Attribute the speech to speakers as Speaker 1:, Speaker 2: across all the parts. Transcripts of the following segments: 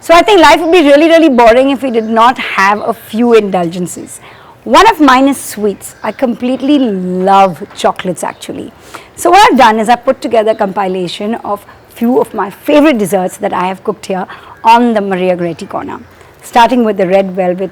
Speaker 1: So I think life would be really, really boring if we did not have a few indulgences. One of mine is sweets. I completely love chocolates actually. So what I've done is I've put together a compilation of few of my favorite desserts that I have cooked here on the Maria Goretti corner. Starting with the red velvet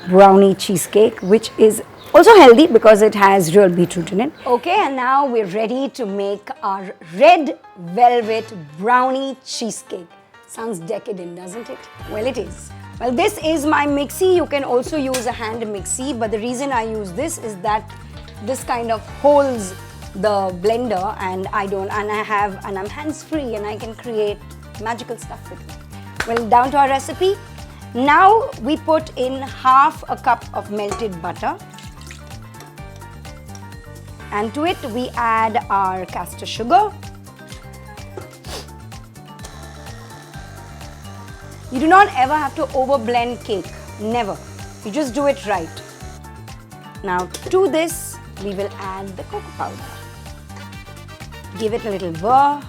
Speaker 1: brownie cheesecake, which is also healthy because it has real beetroot in it. Okay, and now we're ready to make our red velvet brownie cheesecake. Sounds decadent, doesn't it? Well, it is. Well, this is my mixie. You can also use a hand mixie, but the reason I use this is that this kind of holds the blender and I'm hands-free and I can create magical stuff with it. Well, down to our recipe. Now we put in half a cup of melted butter. And to it we add our castor sugar. You do not ever have to overblend cake, never. You just do it right. Now to this we will add the cocoa powder. Give it a little whir.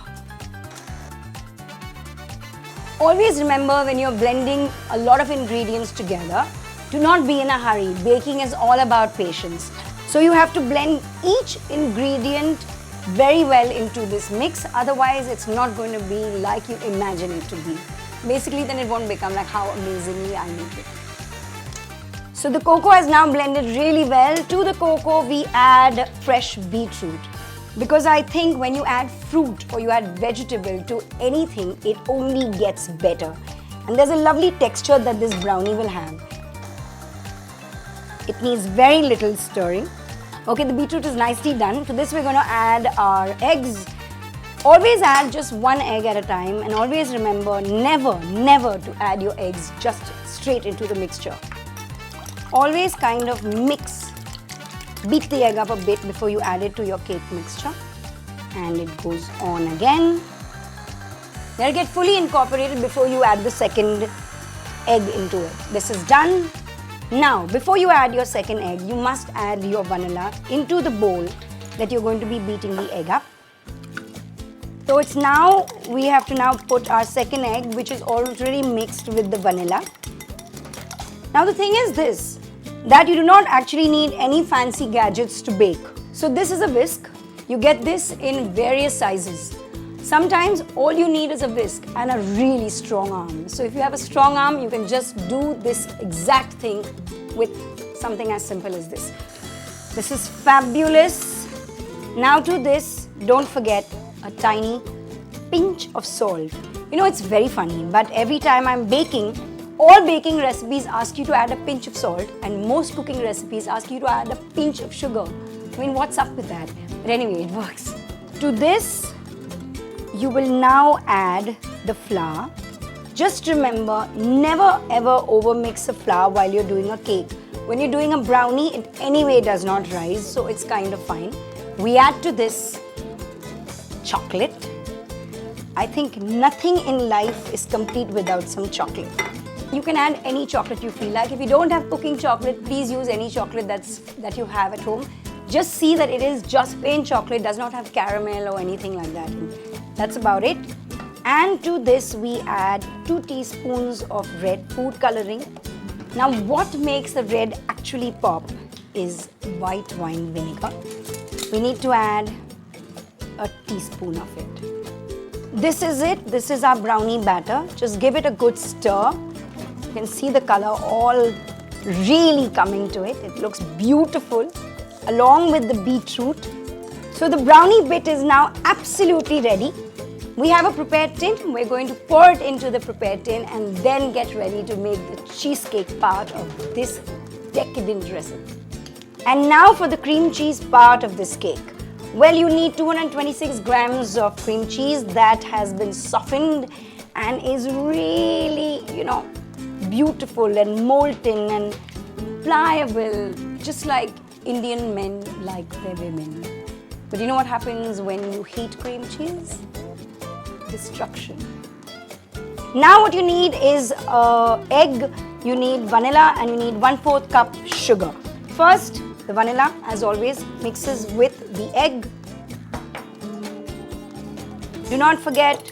Speaker 1: Always remember when you're blending a lot of ingredients together, do not be in a hurry. Baking is all about patience. So you have to blend each ingredient very well into this mix, otherwise it's not going to be like you imagine it to be. Basically then it won't become like how amazingly I make it. So the cocoa is now blended really well. To the cocoa we add fresh beetroot. Because I think when you add fruit or you add vegetable to anything, it only gets better. And there's a lovely texture that this brownie will have. It needs very little stirring. Okay, the beetroot is nicely done. To this we're going to add our eggs. Always add just one egg at a time and always remember never to add your eggs just straight into the mixture. Always kind of mix, beat the egg up a bit before you add it to your cake mixture. And it goes on again. Let it get fully incorporated before you add the second egg into it. This is done. Now, before you add your second egg, you must add your vanilla into the bowl that you're going to be beating the egg up. So it's now, we have to now put our second egg, which is already mixed with the vanilla. Now the thing is this, that you do not actually need any fancy gadgets to bake. So this is a whisk. You get this in various sizes. Sometimes all you need is a whisk and a really strong arm. So if you have a strong arm, you can just do this exact thing with something as simple as this. This is fabulous. Now to this, don't forget a tiny pinch of salt. You know, it's very funny, but every time I'm baking, all baking recipes ask you to add a pinch of salt and most cooking recipes ask you to add a pinch of sugar. I mean, what's up with that? But anyway, it works. To this, you will now add the flour. Just remember, never ever overmix a flour while you're doing a cake. When you're doing a brownie, it anyway does not rise, so it's kind of fine. We add to this chocolate. I think nothing in life is complete without some chocolate. You can add any chocolate you feel like. If you don't have cooking chocolate, please use any chocolate that you have at home. Just see that it is just plain chocolate, does not have caramel or anything like that. That's about it. And to this we add 2 teaspoons of red food coloring. Now what makes the red actually pop is white wine vinegar. We need to add a teaspoon of it. This is it. This is our brownie batter. Just give it a good stir. You can see the color all really coming to it. It looks beautiful along with the beetroot. So the brownie bit is now absolutely ready. We have a prepared tin. We're going to pour it into the prepared tin and then get ready to make the cheesecake part of this decadent recipe. And now for the cream cheese part of this cake. Well, you need 226 grams of cream cheese that has been softened and is really, beautiful and molten and pliable, just like Indian men like their women. But you know what happens when you heat cream cheese? Destruction. Now what you need is egg, you need vanilla, and you need 1/4 cup sugar. First, the vanilla, as always, mixes with the egg. Do not forget,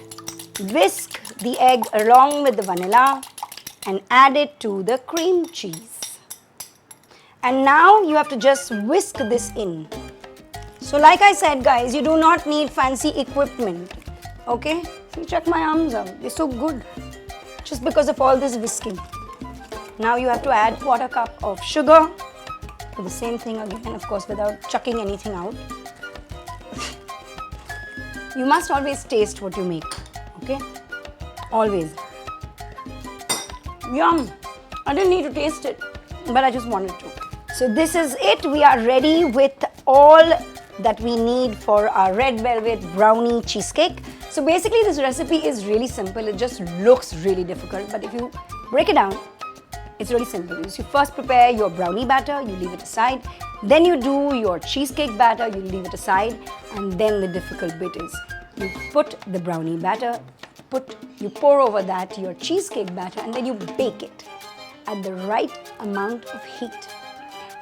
Speaker 1: whisk the egg along with the vanilla and add it to the cream cheese. And now you have to just whisk this in. So like I said guys, you do not need fancy equipment. Okay? See, check my arms out. They're so good. Just because of all this whisking. Now you have to add 1/4 cup of sugar. Do the same thing again, of course, without chucking anything out. You must always taste what you make. Okay? Always. Yum! I didn't need to taste it, but I just wanted to. So this is it. We are ready with all that we need for our red velvet brownie cheesecake. So basically this recipe is really simple. It just looks really difficult, but if you break it down, it's really simple. You first prepare your brownie batter, you leave it aside. Then you do your cheesecake batter, you leave it aside. And then the difficult bit is you put the brownie batter, you pour over that your cheesecake batter, and then you bake it at the right amount of heat.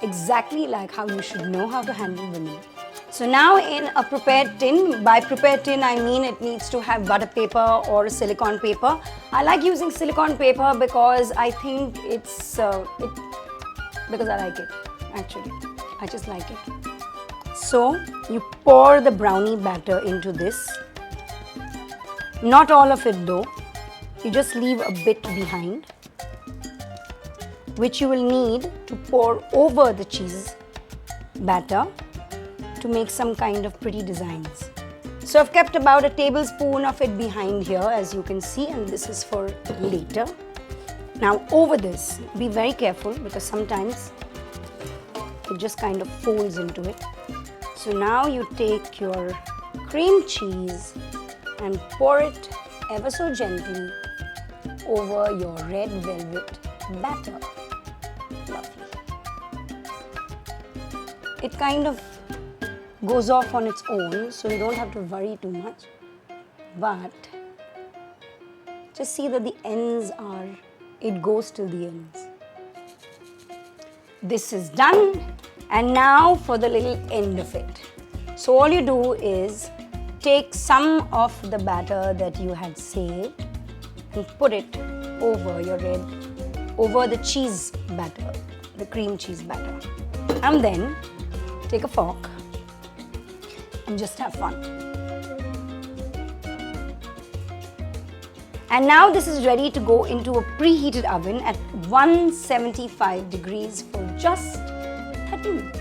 Speaker 1: Exactly like how you should know how to handle women. So now in a prepared tin, by prepared tin I mean it needs to have butter paper or silicone paper. I like using silicone paper because I think because I like it actually. I just like it. So you pour the brownie batter into this. Not all of it though. You just leave a bit behind, which you will need to pour over the cheese batter to make some kind of pretty designs. So I've kept about a tablespoon of it behind here, as you can see, and this is for later. Now over this, be very careful because sometimes it just kind of folds into it. So now you take your cream cheese and pour it ever so gently over your red velvet batter. Lovely. It kind of goes off on its own, so you don't have to worry too much. But just see that the ends it goes till the ends. This is done, and now for the little end of it. So all you do is take some of the batter that you had saved and put it over over the cheese batter, the cream cheese batter. And then take a fork and just have fun. And now this is ready to go into a preheated oven at 175 degrees for just 30 minutes.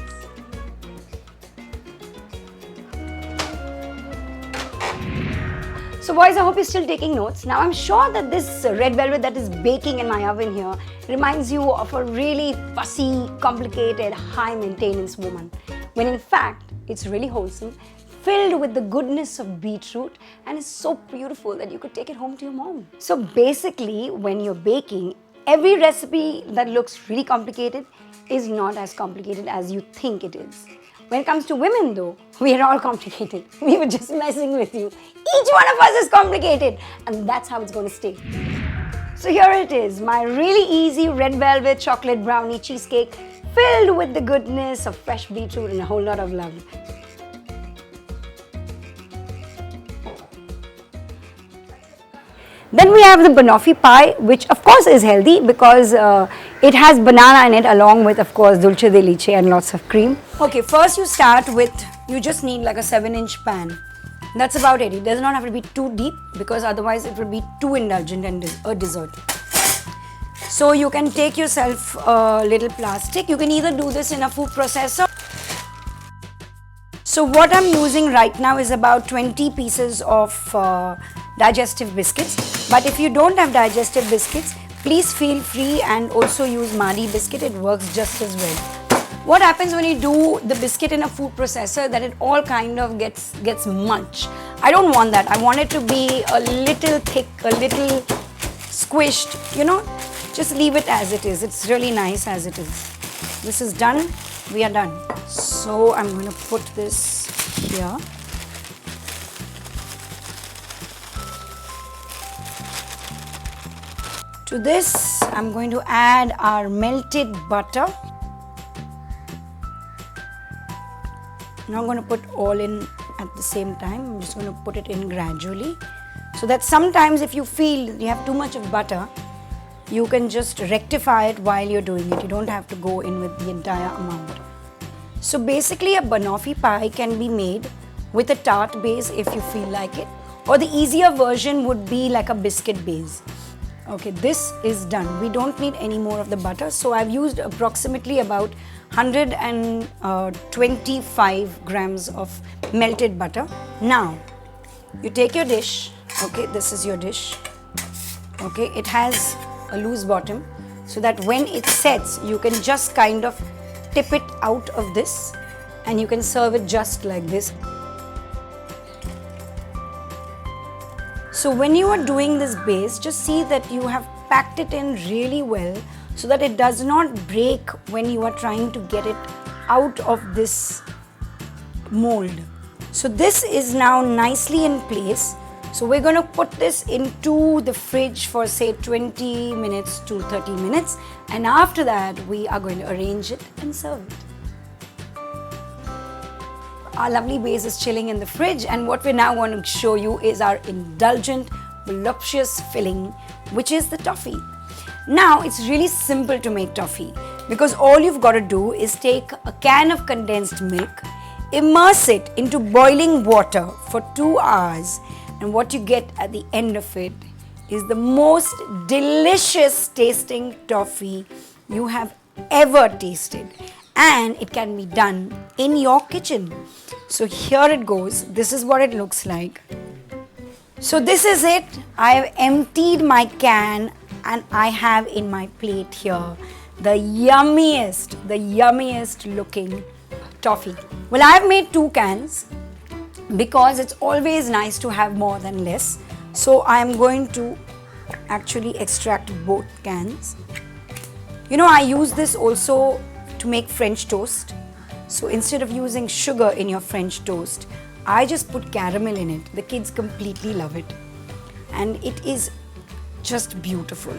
Speaker 1: So boys, I hope you're still taking notes. Now I'm sure that this red velvet that is baking in my oven here reminds you of a really fussy, complicated, high maintenance woman. When in fact, it's really wholesome, filled with the goodness of beetroot, and is so beautiful that you could take it home to your mom. So basically, when you're baking, every recipe that looks really complicated is not as complicated as you think it is. When it comes to women though, we are all complicated. We were just messing with you. Each one of us is complicated, and that's how it's going to stay. So here it is, my really easy red velvet chocolate brownie cheesecake filled with the goodness of fresh beetroot and a whole lot of love. Then we have the Banoffee Pie, which of course is healthy because it has banana in it along with, of course, dulce de leche and lots of cream. Okay, first you start with, you just need like a 7-inch pan. That's about it. It does not have to be too deep because otherwise it would be too indulgent and a dessert. So you can take yourself a little plastic. You can either do this in a food processor. So what I'm using right now is about 20 pieces of digestive biscuits. But if you don't have digestive biscuits, please feel free and also use Madi biscuit. It works just as well. What happens when you do the biscuit in a food processor, that it all kind of gets munched. I don't want that. I want it to be a little thick, a little squished, you know. Just leave it as it is. It's really nice as it is. This is done. We are done. So I'm going to put this here. To this, I'm going to add our melted butter. Now I'm going to put all in at the same time. I'm just going to put it in gradually So that sometimes if you feel you have too much of butter, you can just rectify it while you're doing it. You don't have to go in with the entire amount. So basically a banoffee pie can be made with a tart base if you feel like it, or the easier version would be like a biscuit base. Okay, this is done. We don't need any more of the butter. So I've used approximately about 125 grams of melted butter. Now, you take your dish. Okay, this is your dish. Okay, it has a loose bottom so that when it sets, you can just kind of tip it out of this and you can serve it just like this. So when you are doing this base, just see that you have packed it in really well so that it does not break when you are trying to get it out of this mold. So this is now nicely in place. So we're going to put this into the fridge for say 20 minutes to 30 minutes, and after that we are going to arrange it and serve it. Our lovely base is chilling in the fridge, and what we're now going to show you is our indulgent, voluptuous filling, which is the toffee. Now it's really simple to make toffee because all you've got to do is take a can of condensed milk, immerse it into boiling water for 2 hours, and what you get at the end of it is the most delicious tasting toffee you have ever tasted, and it can be done in your kitchen. So here it goes. This is what it looks like. So this is it. I have emptied my can and I have in my plate here the yummiest looking toffee. Well, I have made 2 cans because it's always nice to have more than less. So I am going to actually extract both cans. You know, I use this also to make French toast. So instead of using sugar in your French toast, I just put caramel in it. The kids completely love it. And it is just beautiful.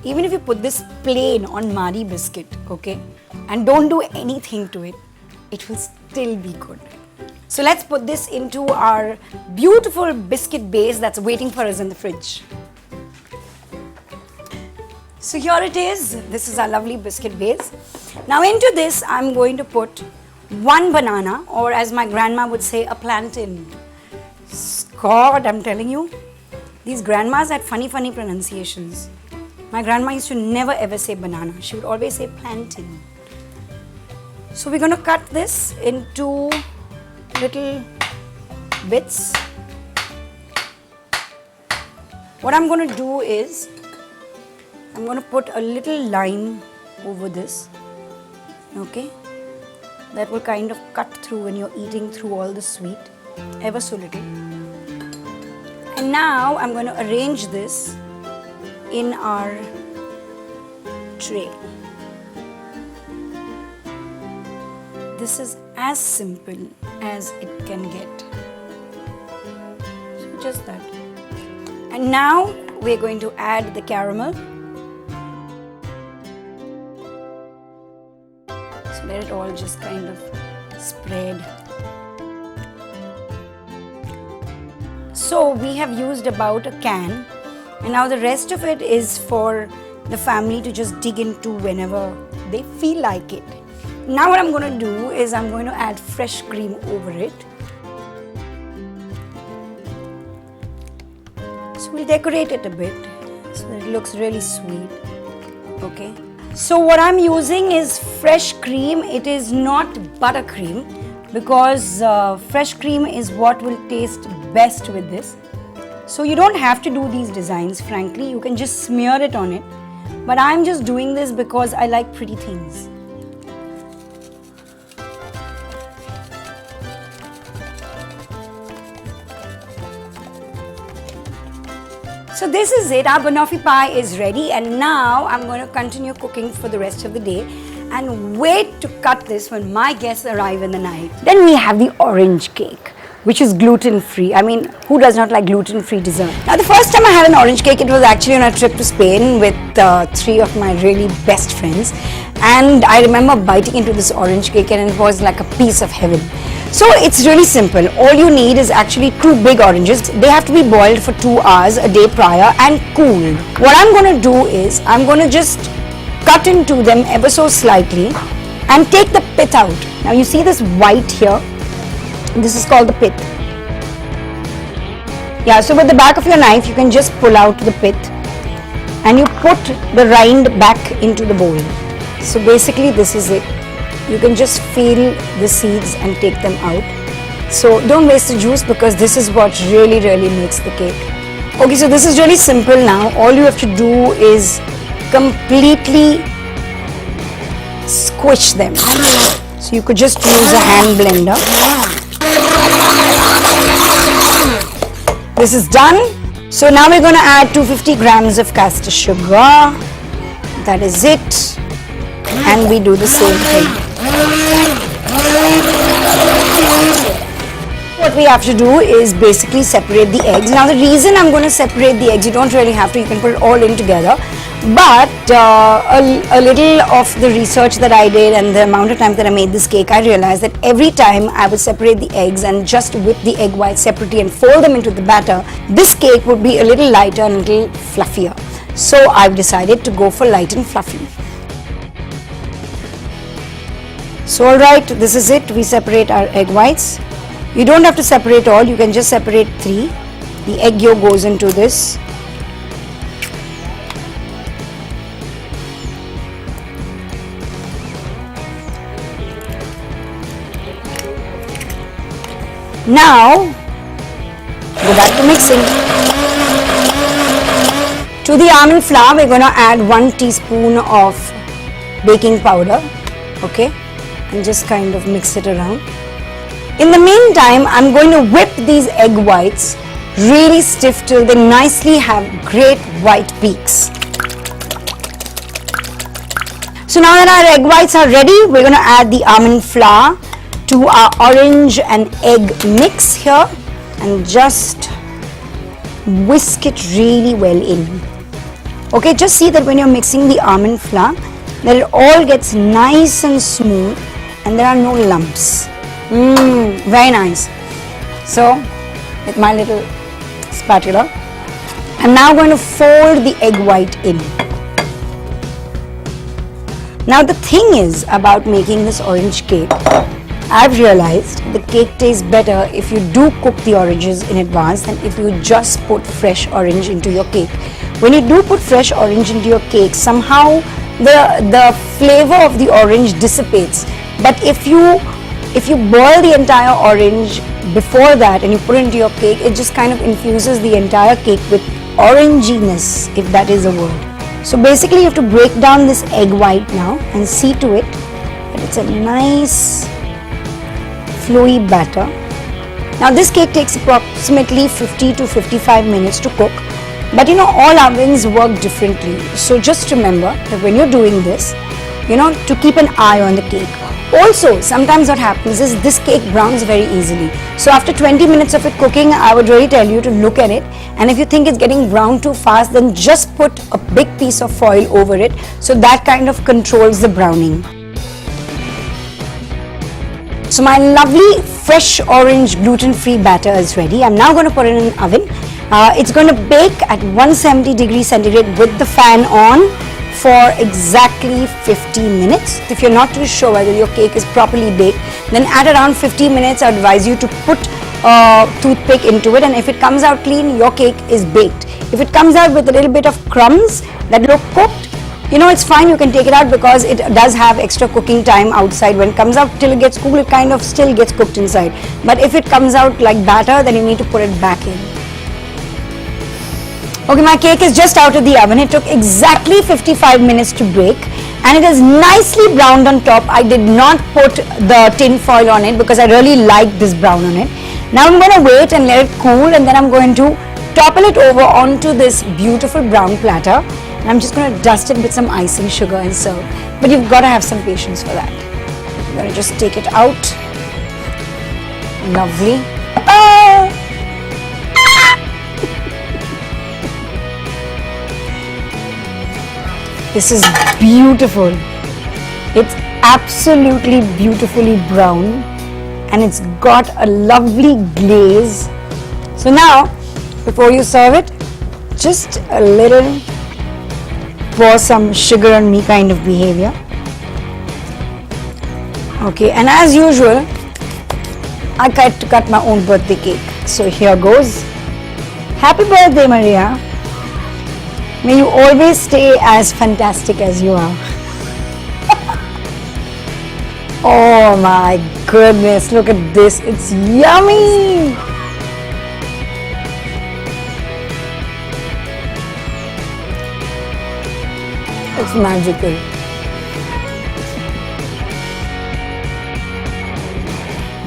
Speaker 1: Even if you put this plain on Marie biscuit, okay, and don't do anything to it, it will still be good. So let's put this into our beautiful biscuit base that's waiting for us in the fridge. So here it is. This is our lovely biscuit base. Now into this, I'm going to put 1 banana, or as my grandma would say, a plantain. God, I'm telling you, these grandmas had funny pronunciations. My grandma used to never ever say banana. She would always say plantain. So we're going to cut this into little bits. What I'm going to do is, I'm going to put a little lime over this, okay, that will kind of cut through when you're eating through all the sweet, ever so little. And now I'm going to arrange this in our tray. This is as simple as it can get. So just that. And now we're going to add the caramel. So let it all just kind of spread. So we have used about a can, and now the rest of it is for the family to just dig into whenever they feel like it. Now what I'm going to do is I'm going to add fresh cream over it. So we'll decorate it a bit so that it looks really sweet. Okay. So what I'm using is fresh cream. It is not buttercream because fresh cream is what will taste best with this. So you don't have to do these designs, frankly. You can just smear it on it. But I'm just doing this because I like pretty things. So this is it. Our banoffee pie is ready, and now I'm going to continue cooking for the rest of the day and wait to cut this when my guests arrive in the night. Then we have the orange cake, which is gluten-free. I mean, who does not like gluten-free dessert? Now, the first time I had an orange cake, it was actually on a trip to Spain with 3 of my really best friends. And I remember biting into this orange cake and it was like a piece of heaven. So it's really simple. All you need is actually 2 big oranges. They have to be boiled for 2 hours a day prior and cooled. What I'm going to do is I'm going to just cut into them ever so slightly and take the pith out. Now you see this white here. This is called the pith. Yeah, so with the back of your knife you can just pull out the pith and you put the rind back into the bowl. So basically this is it. You can just feel the seeds and take them out. So don't waste the juice because this is what really makes the cake. Okay, so this is really simple now. All you have to do is completely squish them. So you could just use a hand blender. This is done. So now we're going to add 250 grams of caster sugar. That is it. And we do the same thing. What we have to do is basically separate the eggs. Now the reason I'm going to separate the eggs, you don't really have to, you can put it all in together. But a little of the research that I did and the amount of time that I made this cake, I realized that every time I would separate the eggs and just whip the egg whites separately and fold them into the batter, this cake would be a little lighter and a little fluffier. So I've decided to go for light and fluffy. So alright, this is it. We separate our egg whites. You don't have to separate all, you can just separate 3. The egg yolk goes into this. Now, go back to mixing. To the almond flour, we're going to add 1 teaspoon of baking powder. Okay. And just kind of mix it around. In the meantime, I'm going to whip these egg whites really stiff till they nicely have great white peaks. So now that our egg whites are ready, we're going to add the almond flour to our orange and egg mix here and just whisk it really well in. Okay, just see that when you're mixing the almond flour, that it all gets nice and smooth and there are no lumps. Very nice. So with my little spatula, I'm now going to fold the egg white in. Now the thing is about making this orange cake, I've realized the cake tastes better if you do cook the oranges in advance than if you just put fresh orange into your cake. When you do put fresh orange into your cake, somehow the flavor of the orange dissipates. But if you boil the entire orange before that and you put it into your cake, it just kind of infuses the entire cake with oranginess, if that is a word. So basically you have to break down this egg white now and see to it that it's a nice flowy batter. Now this cake takes approximately 50 to 55 minutes to cook. But all ovens work differently. So just remember that when you're doing this, to keep an eye on the cake. Also, sometimes what happens is this cake browns very easily. So after 20 minutes of it cooking, I would really tell you to look at it. And if you think it's getting browned too fast, then just put a big piece of foil over it. So that kind of controls the browning. So my lovely fresh orange gluten-free batter is ready. I'm now going to put it in an oven. It's going to bake at 170 degrees centigrade with the fan on for exactly 15 minutes. If you're not too sure whether your cake is properly baked, then at around 15 minutes I advise you to put a toothpick into it, and if it comes out clean, your cake is baked. If it comes out with a little bit of crumbs that look cooked, it's fine, you can take it out because it does have extra cooking time outside. When it comes out till it gets cool, it kind of still gets cooked inside. But if it comes out like batter, then you need to put it back in. Okay, my cake is just out of the oven. It took exactly 55 minutes to bake and it is nicely browned on top. I did not put the tin foil on it because I really like this brown on it. Now I'm going to wait and let it cool, and then I'm going to topple it over onto this beautiful brown platter. And I'm just going to dust it with some icing sugar and serve. But you've got to have some patience for that. I'm going to just take it out. Lovely. This is beautiful. It's absolutely beautifully brown. and it's got a lovely glaze. So now, before you serve it, just a little pour some sugar on me kind of behavior. Okay, and as usual, I tried to cut my own birthday cake. So here goes. Happy birthday, Maria. May you always stay as fantastic as you are. Oh my goodness, look at this. It's yummy. It's magical.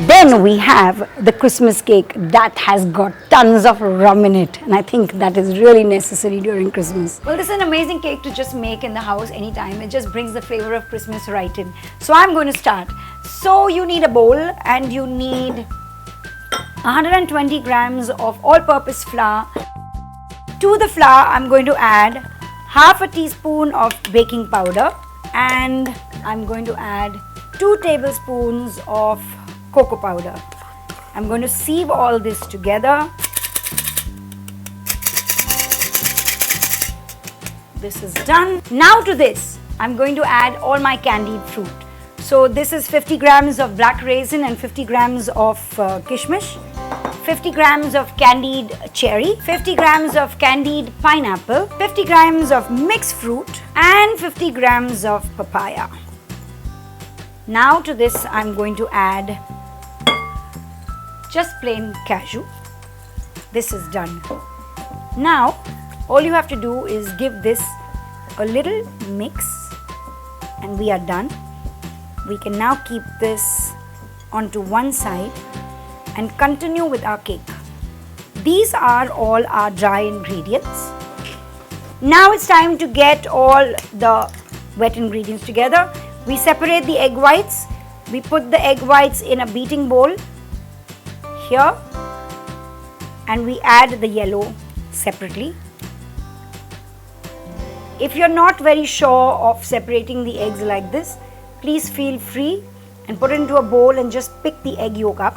Speaker 1: Then we have the Christmas cake that has got tons of rum in it, and I think that is really necessary during Christmas. Well, this is an amazing cake to just make in the house anytime. It just brings the flavor of Christmas right in. So I'm going to start. So you need a bowl and you need 120 grams of all-purpose flour. To the flour, I'm going to add half a teaspoon of baking powder, and I'm going to add 2 tablespoons of cocoa powder. I'm going to sieve all this together. This is done. Now to this, I'm going to add all my candied fruit. So this is 50 grams of black raisin and 50 grams of kishmish, 50 grams of candied cherry, 50 grams of candied pineapple, 50 grams of mixed fruit, and 50 grams of papaya. Now to this, I'm going to add just plain cashew. This is done. Now, all you have to do is give this a little mix and we are done. We can now keep this onto one side and continue with our cake. These are all our dry ingredients. Now it's time to get all the wet ingredients together. We separate the egg whites. We put the egg whites in a beating bowl here, and we add the yellow separately. If you're not very sure of separating the eggs like this, please feel free and put it into a bowl and just pick the egg yolk up.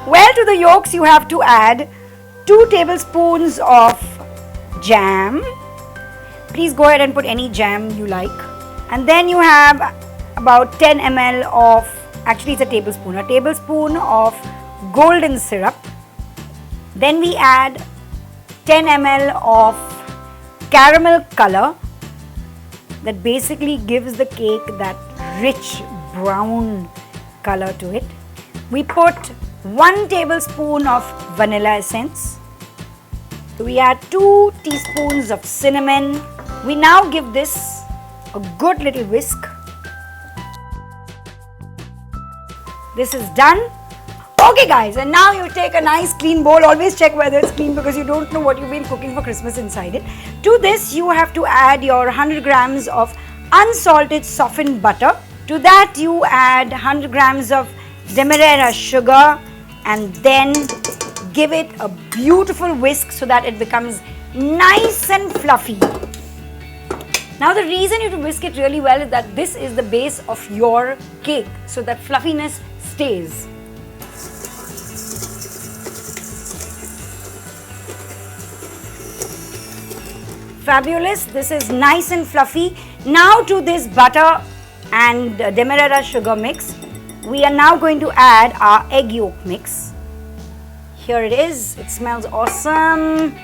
Speaker 1: Well, to the yolks you have to add 2 tablespoons of jam. Please go ahead and put any jam you like. And then you have about 10 ml of, actually it's a tablespoon of golden syrup. Then we add 10 ml of caramel color that basically gives the cake that rich brown color to it. We put 1 tablespoon of vanilla essence. We add 2 teaspoons of cinnamon. We now give this a good little whisk. This is done. Okay guys, and now you take a nice clean bowl. Always check whether it's clean because you don't know what you've been cooking for Christmas inside it. To this you have to add your 100 grams of unsalted softened butter. To that you add 100 grams of demerara sugar and then give it a beautiful whisk so that it becomes nice and fluffy. Now the reason you have to whisk it really well is that this is the base of your cake, so that fluffiness stays. Fabulous, this is nice and fluffy. Now to this butter and demerara sugar mix, we are now going to add our egg yolk mix. Here it is, it smells awesome.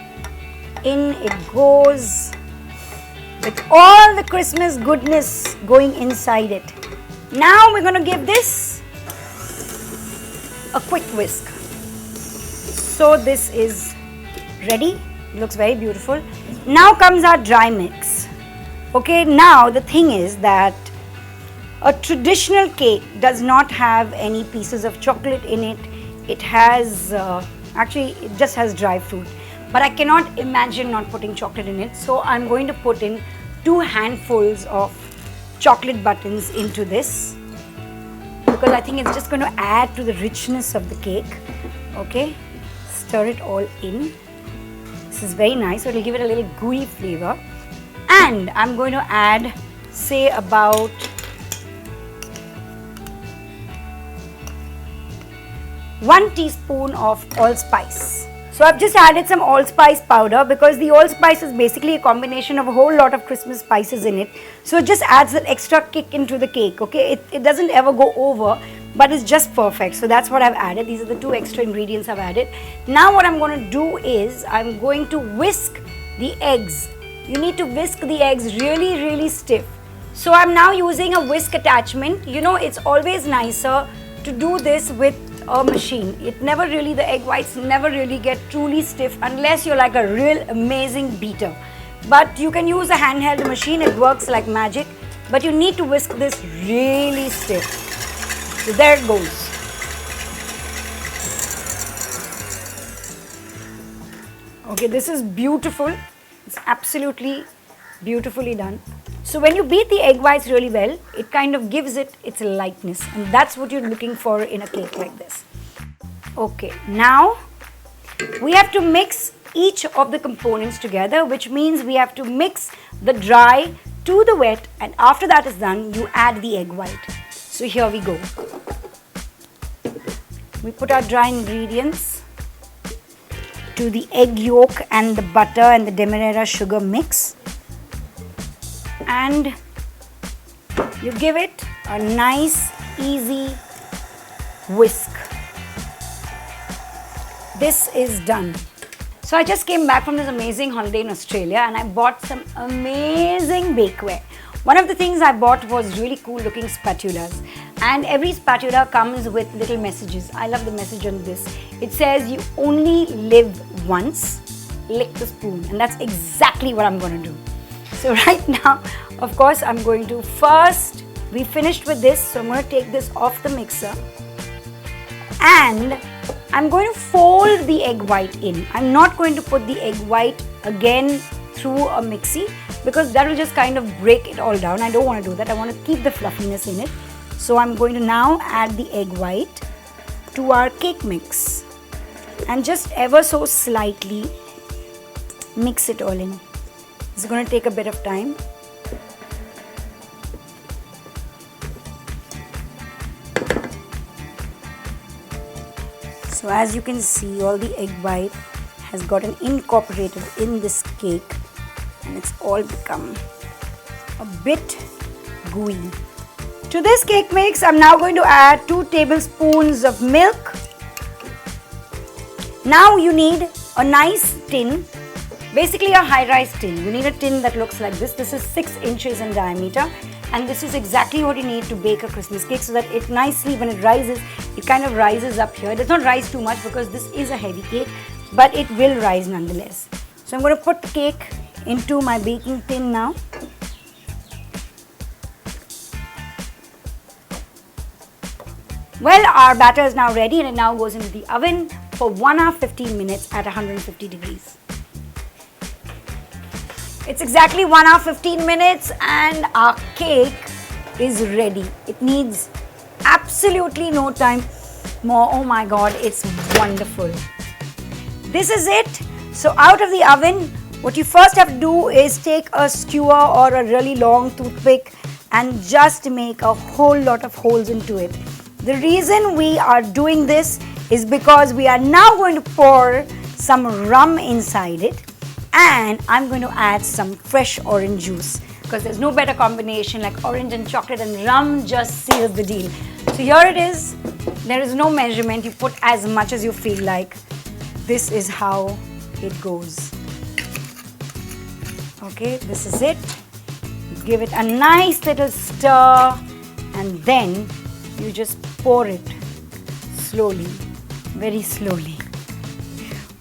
Speaker 1: In it goes with all the Christmas goodness going inside it. Now we're going to give this a quick whisk. So this is ready, it looks very beautiful. Now comes our dry mix. Okay, now the thing is that a traditional cake does not have any pieces of chocolate in it. It has, actually it just has dry fruit. But I cannot imagine not putting chocolate in it. So I'm going to put in 2 handfuls of chocolate buttons into this, because I think it's just going to add to the richness of the cake. Okay, stir it all in. This is very nice, so it will give it a little gooey flavor. And I'm going to add, say, about 1 teaspoon of allspice. So I've just added some allspice powder because the allspice is basically a combination of a whole lot of Christmas spices in it. So it just adds that extra kick into the cake, okay? It doesn't ever go over, but it's just perfect. So that's what I've added. These are the 2 extra ingredients I've added. Now what I'm going to do is I'm going to whisk the eggs. You need to whisk the eggs really stiff. So I'm now using a whisk attachment. You know, it's always nicer to do this with a machine. The egg whites never really get truly stiff unless you're like a real amazing beater. But you can use a handheld machine, it works like magic. But you need to whisk this really stiff. So there it goes. Okay, this is beautiful. It's absolutely beautifully done. So when you beat the egg whites really well, it kind of gives it its lightness, and that's what you're looking for in a cake like this. Okay, now we have to mix each of the components together, which means we have to mix the dry to the wet, and after that is done, you add the egg white. So here we go. We put our dry ingredients to the egg yolk and the butter and the demerara sugar mix, and you give it a nice easy whisk. This is done. So I just came back from this amazing holiday in Australia and I bought some amazing bakeware. One of the things I bought was really cool looking spatulas, and every spatula comes with little messages. I love the message on this. It says you only live once, lick the spoon, and that's exactly what I'm going to do. So right now, of course, I'm going to first, we finished with this, so I'm going to take this off the mixer and I'm going to fold the egg white in. I'm not going to put the egg white again through a mixie because that will just kind of break it all down. I don't want to do that. I want to keep the fluffiness in it. So I'm going to now add the egg white to our cake mix and just ever so slightly mix it all in. It's going to take a bit of time. So as you can see, all the egg white has gotten incorporated in this cake and it's all become a bit gooey. To this cake mix, I'm now going to add 2 tablespoons of milk. Now you need a nice tin, basically a high-rise tin. You need a tin that looks like this. This is 6 inches in diameter, and this is exactly what you need to bake a Christmas cake so that it nicely, when it rises, it kind of rises up here. It does not rise too much because this is a heavy cake, but it will rise nonetheless. So I'm going to put the cake into my baking tin now. Well, our batter is now ready and it now goes into the oven for 1 hour 15 minutes at 150 degrees. It's exactly 1 hour 15 minutes and our cake is ready. It needs absolutely no time more. Oh my God, it's wonderful. This is it. So out of the oven, what you first have to do is take a skewer or a really long toothpick and just make a whole lot of holes into it. The reason we are doing this is because we are now going to pour some rum inside it, and I'm going to add some fresh orange juice because there's no better combination like orange and chocolate, and rum just seals the deal. So here it is. There is no measurement. You put as much as you feel like. This is how it goes. Okay, this is it. Give it a nice little stir and then you just pour it slowly, very slowly,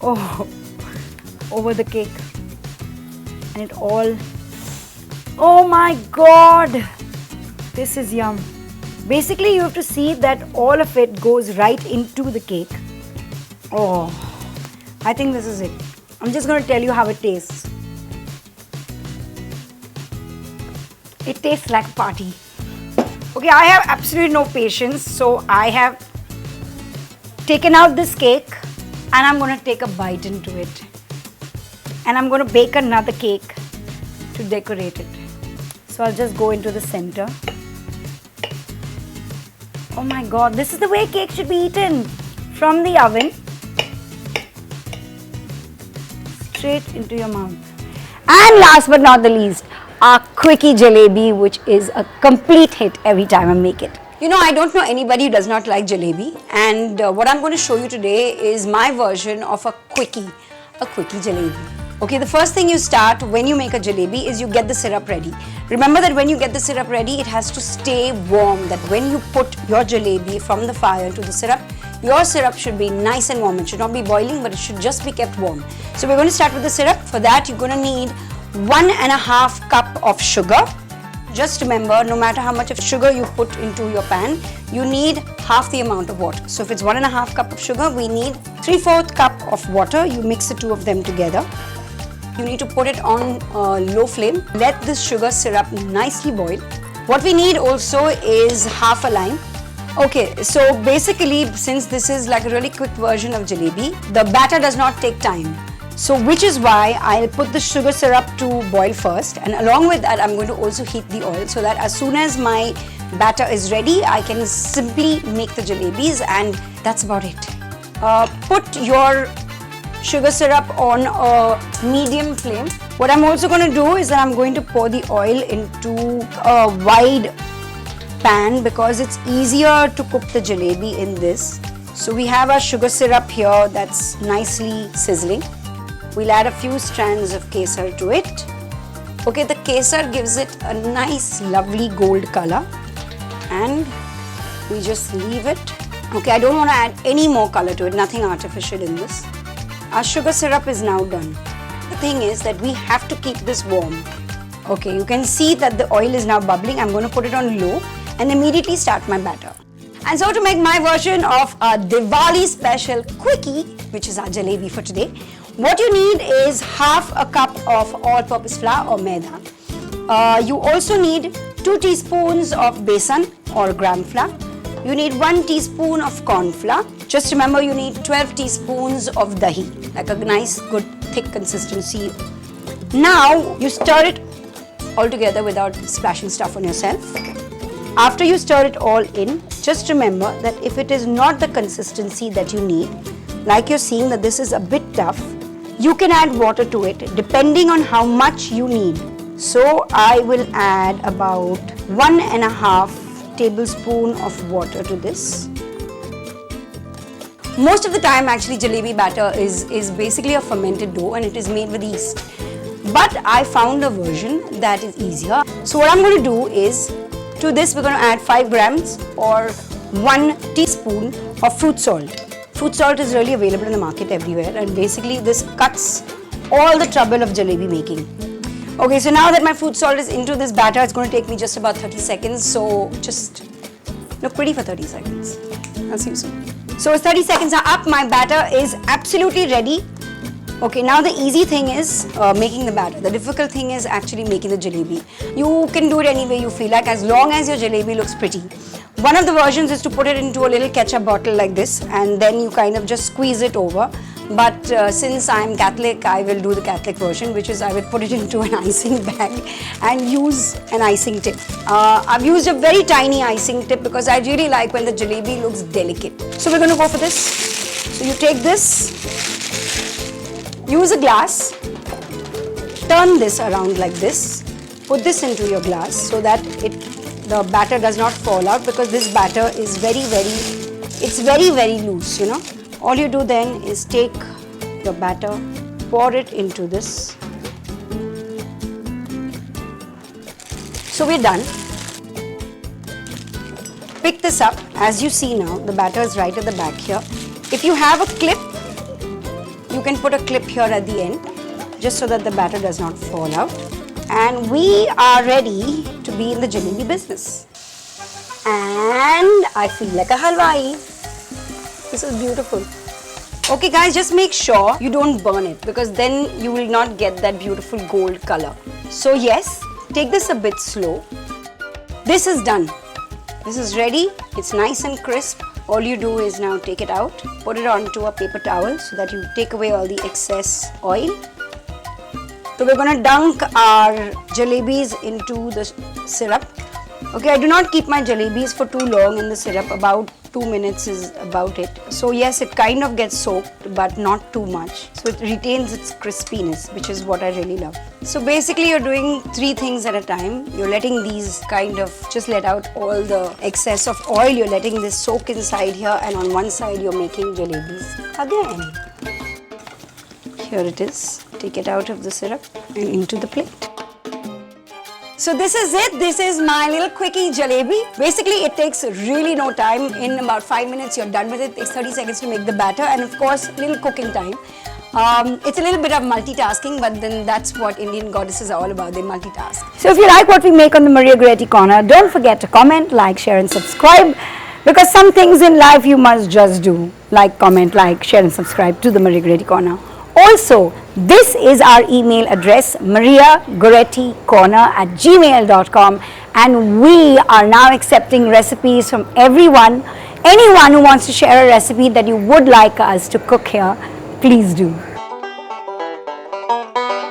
Speaker 1: over the cake, and it all, oh my God, this is yum. Basically you have to see that all of it goes right into the cake. Oh, I think this is it. I'm just going to tell you how it tastes. It tastes like a party. Okay, I have absolutely no patience, so I have taken out this cake and I'm going to take a bite into it. And I'm going to bake another cake to decorate it. So I'll just go into the center. Oh my God, this is the way cake should be eaten. from the oven straight into your mouth. And last but not the least, our quickie jalebi, which is a complete hit every time I make it. You know, I don't know anybody who does not like jalebi, and what I'm going to show you today is my version of a quickie jalebi. Okay, the first thing you start when you make a jalebi is you get the syrup ready. Remember that when you get the syrup ready, it has to stay warm, that when you put your jalebi from the fire to the syrup, your syrup should be nice and warm. It should not be boiling, but it should just be kept warm. So we're going to start with the syrup. For that, you're going to need 1.5 cup of sugar. Just remember, no matter how much of sugar you put into your pan, you need half the amount of water. So if it's 1.5 cup of sugar, we need 3/4 cup of water. You mix the two of them together. You need to put it on low flame. Let this sugar syrup nicely boil. What we need also is half a lime. Okay, so basically, since this is like a really quick version of jalebi, the batter does not take time. So which is why I'll put the sugar syrup to boil first, and along with that I'm going to also heat the oil, so that as soon as my batter is ready, I can simply make the jalebis, and that's about it. Put your sugar syrup on a medium flame. What I'm also going to do is that I'm going to pour the oil into a wide pan because it's easier to cook the jalebi in this. So we have our sugar syrup here that's nicely sizzling. We'll add a few strands of kesar to it. Okay, the kesar gives it a nice lovely gold color, and we just leave it. Okay, I don't want to add any more color to it, nothing artificial in this. Our sugar syrup is now done. The thing is that we have to keep this warm. Okay, you can see that the oil is now bubbling. I'm going to put it on low and immediately start my batter. And so to make my version of a Diwali special quickie, which is our jalebi for today, what you need is half a cup of all-purpose flour or maida. You also need 2 teaspoons of besan or gram flour. You need 1 teaspoon of corn flour. Just remember, you need 12 teaspoons of dahi, like a nice good thick consistency. Now you stir it all together without splashing stuff on yourself. After you stir it all in, just remember that if it is not the consistency that you need, like you're seeing that this is a bit tough, you can add water to it depending on how much you need. So I will add about 1.5 tablespoon of water to this. Most of the time actually jalebi batter is basically a fermented dough and it is made with yeast. But I found a version that is easier. So what I'm going to do is, to this we're going to add 5 grams or 1 teaspoon of fruit salt. Fruit salt is really available in the market everywhere, and basically this cuts all the trouble of jalebi making. Okay, so now that my fruit salt is into this batter, it's going to take me just about 30 seconds. So just look pretty for 30 seconds. I'll see you soon. So 30 seconds are up. My batter is absolutely ready. Okay, now the easy thing is making the batter. The difficult thing is actually making the jalebi. You can do it any way you feel like, as long as your jalebi looks pretty. One of the versions is to put it into a little ketchup bottle like this, and then you kind of just squeeze it over. But since I'm Catholic, I will do the Catholic version, which is I will put it into an icing bag and use an icing tip. I've used a very tiny icing tip because I really like when the jalebi looks delicate. So we're going to go for this. So you take this, use a glass, turn this around like this, put this into your glass so that the batter does not fall out, because this batter is very loose, you know. All you do then is take your batter, pour it into this. So we're done. Pick this up. As you see now, the batter is right at the back here. If you have a clip, you can put a clip here at the end, just so that the batter does not fall out. And we are ready to be in the jalebi business. And I feel like a halwai. This is beautiful. Okay guys, just make sure you don't burn it, because then you will not get that beautiful gold color. So yes, take this a bit slow. This is done. This is ready. It's nice and crisp. All you do is now take it out, put it onto a paper towel so that you take away all the excess oil. So we're going to dunk our jalebis into the syrup. Okay, I do not keep my jalebis for too long in the syrup. About 2 minutes is about it. So yes, it kind of gets soaked, but not too much. So it retains its crispiness, which is what I really love. So basically you're doing 3 things at a time. You're letting these kind of just let out all the excess of oil. You're letting this soak inside here, and on one side you're making jalebis again. Here it is. Take it out of the syrup and into the plate. So this is it. This is my little quickie jalebi. Basically, it takes really no time. In about 5 minutes, you're done with it. It takes 30 seconds to make the batter, and of course, little cooking time. It's a little bit of multitasking, but then that's what Indian goddesses are all about. They multitask. So if you like what we make on the Maria Goretti Corner, don't forget to comment, like, share and subscribe, because some things in life you must just do. Like, comment, like, share and subscribe to the Maria Goretti Corner. Also, this is our email address, mariagoretticorner@gmail.com, and we are now accepting recipes from everyone. Anyone who wants to share a recipe that you would like us to cook here, please do.